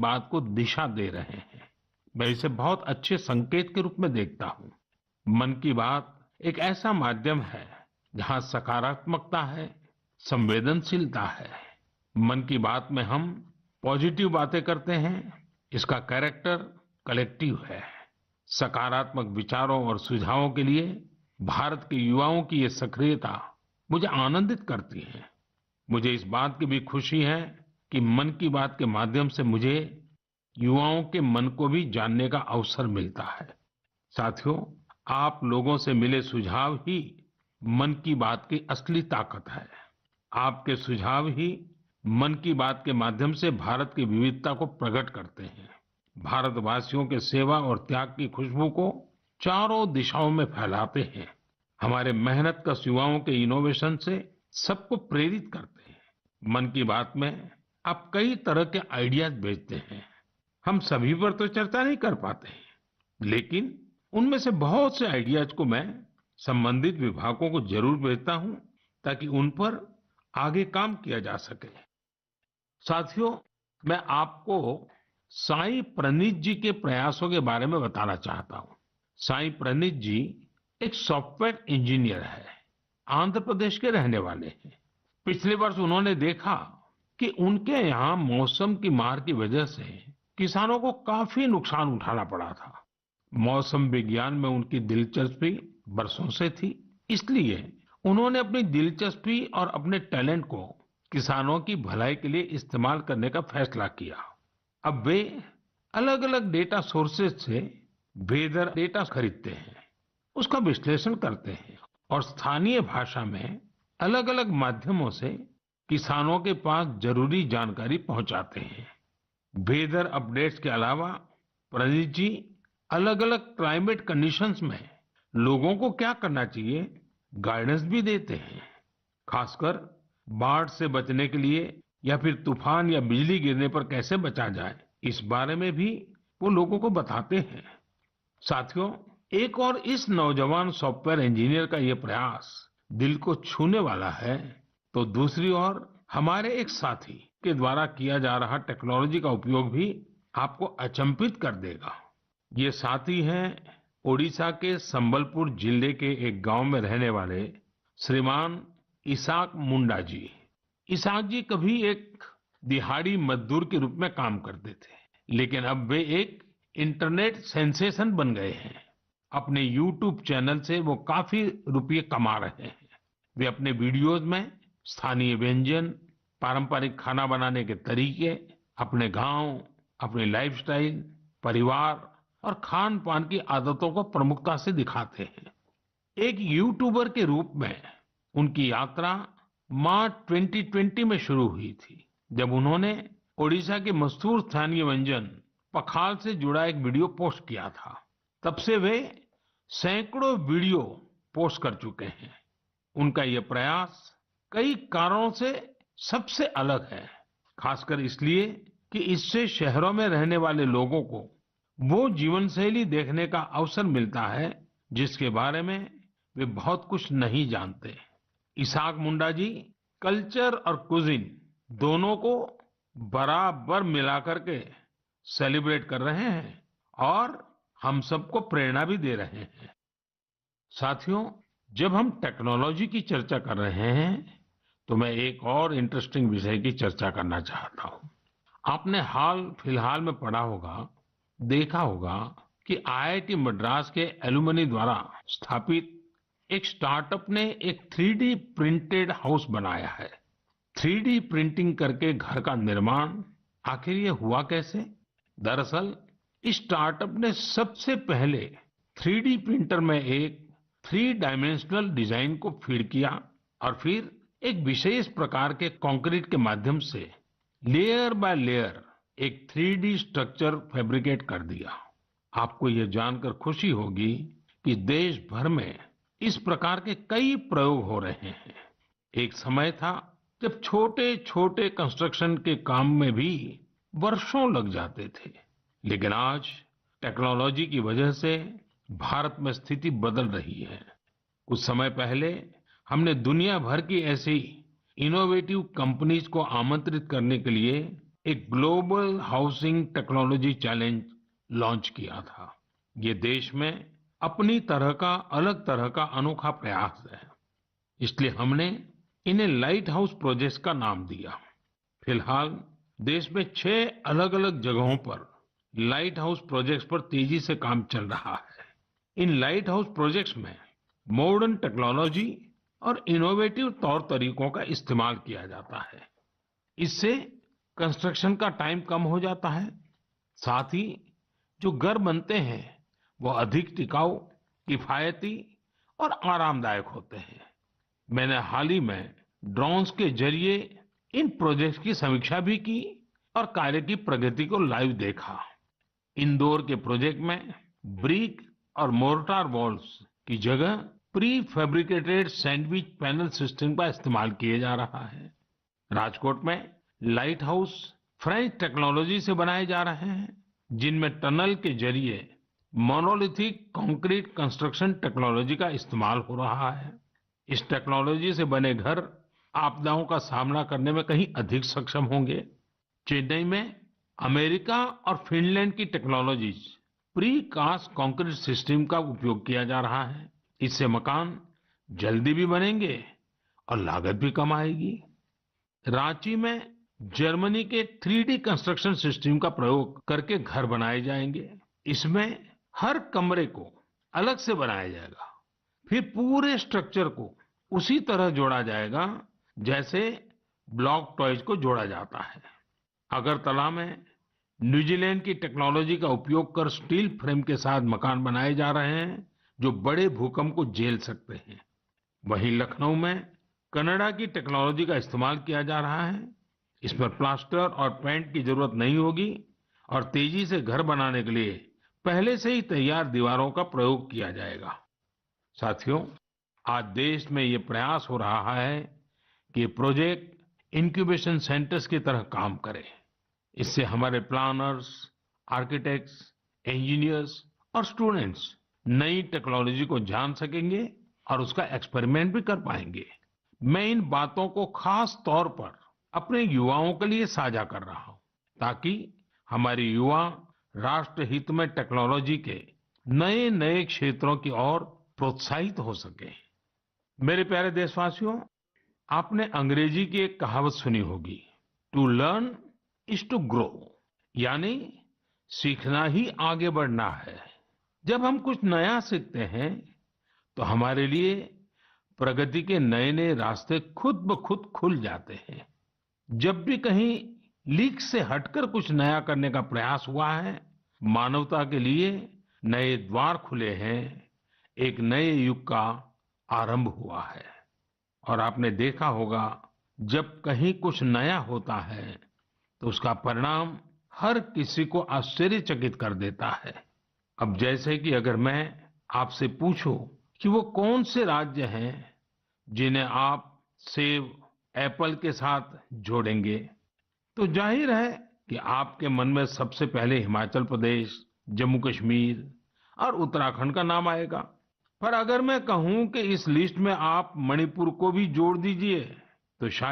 बात को दिशा दे रहे हैं। मैं इसे बहुत अच्छे संकेत के रूप में देखता हूँ। मन की बात एक ऐसा माध्यम है जहाँ सकारात्मकता है, संवेदनशीलता है। मन की बात में हम पॉजिटिव बातें करते हैं। इसका कैरेक्टर कलेक्टिव है। सकारात्मक विचारों और सुझावों के लिए भारत के युवाओं की ये सक्रियता मुझे आनंदित करती है। मुझे इस बात की भी खुशी है कि मन की बात के माध्यम से मुझे युवाओं के मन को भी जानने का अवसर मिलता है। साथियों, आप लोगों से मिले सुझाव ही मन की बात की असली ताकत है। आपके सुझाव ही मन की बात के माध्यम से भारत की विविधता को प्रकट करते हैं। भारतवासियों के सेवा और त्याग की खुशबू को चारों दिशाओं में फैलाते हैं। हमारे मेहनतकश युवाओं के इनोवेशन से सबको प्रेरित करते हैं। मन की बात में आप कई तरह के आइडियाज भेजते हैं। हम सभी पर तो चर्चा नहीं कर पाते, लेकिन उनमें से बहुत से आइडियाज को मैं संबंधित विभागों को जरूर भेजता हूं ताकि उन पर आगे काम किया जा सके। साथियों, मैं आपको साई प्रणीत जी के प्रयासों के बारे में बताना चाहता हूं। साई प्रणीत जी एक सॉफ्टवेयर इंजीनियर है। आंध्र प्रदेश के रहने वाले हैं। पिछले वर्ष उन्होंने देखा कि उनके यहाँ मौसम की मार की वजह से किसानों को काफी नुकसान उठाना पड़ा था। मौसम विज्ञान में उनकी दिलचस्पी बरसों से थी। इसलिए उन्होंने अपनी दिलचस्पी और अपने टैलेंट को किसानों की भलाई के लिए इस्तेमाल करने का फैसला किया। अब वे अलग अलग डेटा सोर्सेज से वेदर डेटा खरीदते हैं, उसका विश्लेषण करते हैं और स्थानीय भाषा में अलग अलग माध्यमों से किसानों के पास जरूरी जानकारी पहुंचाते हैं। वेदर अपडेट्स के अलावा प्रणीत जी अलग अलग क्लाइमेट कंडीशंस में लोगों को क्या करना चाहिए गाइडेंस भी देते हैं। खासकर बाढ़ से बचने के लिए या फिर तूफान या बिजली गिरने पर कैसे बचा जाए, इस बारे में भी वो लोगों को बताते हैं। साथियों, एक और इस नौजवान सॉफ्टवेयर इंजीनियर का ये प्रयास दिल को छूने वाला है, तो दूसरी ओर हमारे एक साथी के द्वारा किया जा रहा टेक्नोलॉजी का उपयोग भी आपको अचंभित कर देगा। ये साथी हैं ओडिशा के संबलपुर जिले के एक गांव में रहने वाले श्रीमान इसाक मुंडा जी। इसाक जी कभी एक दिहाड़ी मजदूर के रूप में काम करते थे, लेकिन अब वे एक इंटरनेट सेंसेशन बन गए हैं। अपने यूट्यूब चैनल से वो काफी रुपये कमा रहे हैं। वे अपने वीडियोस में स्थानीय व्यंजन, पारंपरिक खाना बनाने के तरीके, अपने गांव, अपनी लाइफस्टाइल, परिवार और खान पान की आदतों को प्रमुखता से दिखाते हैं। एक यूट्यूबर के रूप में उनकी यात्रा मार्च 2020 में शुरू हुई थी, जब उन्होंने ओडिशा के मशहूर स्थानीय व्यंजन पखाल से जुड़ा एक वीडियो पोस्ट किया था। तब से वे सैकड़ों वीडियो पोस्ट कर चुके हैं। उनका ये प्रयास कई कारणों से सबसे अलग है, खासकर इसलिए कि इससे शहरों में रहने वाले लोगों को वो जीवन शैली देखने का अवसर मिलता है जिसके बारे में वे बहुत कुछ नहीं जानते। इसाक मुंडा जी कल्चर और कुजिन दोनों को बराबर मिलाकर के सेलिब्रेट कर रहे हैं और हम सबको प्रेरणा भी दे रहे हैं। साथियों, जब हम टेक्नोलॉजी की चर्चा कर रहे हैं तो मैं एक और इंटरेस्टिंग विषय की चर्चा करना चाहता हूं। आपने हाल फिलहाल में पढ़ा होगा, देखा होगा कि आईआईटी मद्रास के एलुमनी द्वारा स्थापित एक स्टार्टअप ने एक 3D प्रिंटेड हाउस बनाया है। 3D प्रिंटिंग करके घर का निर्माण, आखिर ये हुआ कैसे? दरअसल इस स्टार्टअप ने सबसे पहले 3D प्रिंटर में एक 3 डाइमेंशनल डिजाइन को फीड किया और फिर एक विशेष प्रकार के कंक्रीट के माध्यम से लेयर बाय लेयर एक 3D स्ट्रक्चर फैब्रिकेट कर दिया। आपको ये जानकर खुशी होगी कि देश भर में इस प्रकार के कई प्रयोग हो रहे हैं। एक समय था जब छोटे छोटे कंस्ट्रक्शन के काम में भी वर्षों लग जाते थे, लेकिन आज टेक्नोलॉजी की वजह से भारत में स्थिति बदल रही है। कुछ समय पहले हमने दुनिया भर की ऐसी इनोवेटिव कंपनीज को आमंत्रित करने के लिए एक global housing technology challenge launch किया था। ये देश में अपनी तरह का अलग तरह का अनोखा प्रयास है, इसलिए हमने इन्हें लाइट हाउस प्रोजेक्ट्स का नाम दिया। फिलहाल देश में 6 अलग-अलग जगहों पर लाइट हाउस प्रोजेक्ट्स पर तेजी से काम चल रहा है। इन लाइट हाउस प्रोजेक्ट्स में मॉडर्न टेक्नोलॉजी और इनोवेटिव तौर तरीकों का इस्तेमाल किया जाता है। इससे कंस्ट्रक्शन का टाइम कम हो जाता है। साथ ही जो घर बनते हैं वो अधिक टिकाऊ, किफायती और आरामदायक होते हैं। मैंने हाल ही में ड्रोन्स के जरिए इन प्रोजेक्ट्स की समीक्षा भी की और कार्य की प्रगति को लाइव देखा। इंदौर के प्रोजेक्ट में ब्रिक और मोर्टार वॉल्स की जगह pre fabricated sandwich panel system का इस्तेमाल किया जा रहा है। राजकोट में लाइट हाउस फ्रेंच टेक्नोलॉजी से बनाए जा रहे हैं, जिनमें टनल के जरिए मोनोलिथिक कंक्रीट कंस्ट्रक्शन टेक्नोलॉजी का इस्तेमाल हो रहा है। इस टेक्नोलॉजी से बने घर आपदाओं का सामना करने में कहीं अधिक सक्षम होंगे। चेन्नई में अमेरिका और फिनलैंड की technologies pre cast concrete system का उपयोग किया जा रहा है। इससे मकान जल्दी भी बनेंगे और लागत भी कम आएगी। रांची में जर्मनी के 3D कंस्ट्रक्शन सिस्टम का प्रयोग करके घर बनाए जाएंगे। इसमें हर कमरे को अलग से बनाया जाएगा, फिर पूरे स्ट्रक्चर को उसी तरह जोड़ा जाएगा जैसे ब्लॉक टॉयज को जोड़ा जाता है। अगरतला में न्यूजीलैंड की टेक्नोलॉजी का उपयोग कर स्टील फ्रेम के साथ मकान बनाए जा रहे हैं, जो बड़े भूकंप को झेल सकते हैं। वहीं लखनऊ में कनाडा की टेक्नोलॉजी का इस्तेमाल किया जा रहा है। इसमें प्लास्टर और पेंट की जरूरत नहीं होगी और तेजी से घर बनाने के लिए पहले से ही तैयार दीवारों का प्रयोग किया जाएगा। साथियों, आज देश में ये प्रयास हो रहा है कि ये प्रोजेक्ट इंक्यूबेशन सेंटर्स की तरह काम करे। इससे हमारे प्लानर्स, आर्किटेक्ट्स, इंजीनियर्स और स्टूडेंट्स नई टेक्नोलॉजी को जान सकेंगे और उसका एक्सपेरिमेंट भी कर पाएंगे। मैं इन बातों को खास तौर पर अपने युवाओं के लिए साझा कर रहा हूं, ताकि हमारे युवा राष्ट्र हित में टेक्नोलॉजी के नए नए क्षेत्रों की ओर प्रोत्साहित हो सके। मेरे प्यारे देशवासियों, आपने अंग्रेजी की एक कहावत सुनी होगी, to learn is to grow, यानी सीखना ही आगे बढ़ना है। जब हम कुछ नया सीखते हैं तो हमारे लिए प्रगति के नए नए रास्ते खुद ब खुद खुल जाते हैं। जब भी कहीं लीक से हटकर कुछ नया करने का प्रयास हुआ है, मानवता के लिए नए द्वार खुले हैं, एक नए युग का आरंभ हुआ है। और आपने देखा होगा, जब कहीं कुछ नया होता है तो उसका परिणाम हर किसी को आश्चर्यचकित कर देता है। अब जैसे कि अगर मैं आपसे पूछूं कि वो कौन से राज्य हैं जिन्हें आप सेब, एप्पल के साथ जोड़ेंगे, तो जाहिर है कि आपके मन में सबसे पहले हिमाचल प्रदेश, जम्मू कश्मीर और उत्तराखंड का नाम आएगा। पर अगर मैं कहूं कि इस लिस्ट में आप मणिपुर को भी जोड़ दीजिए, तो शायद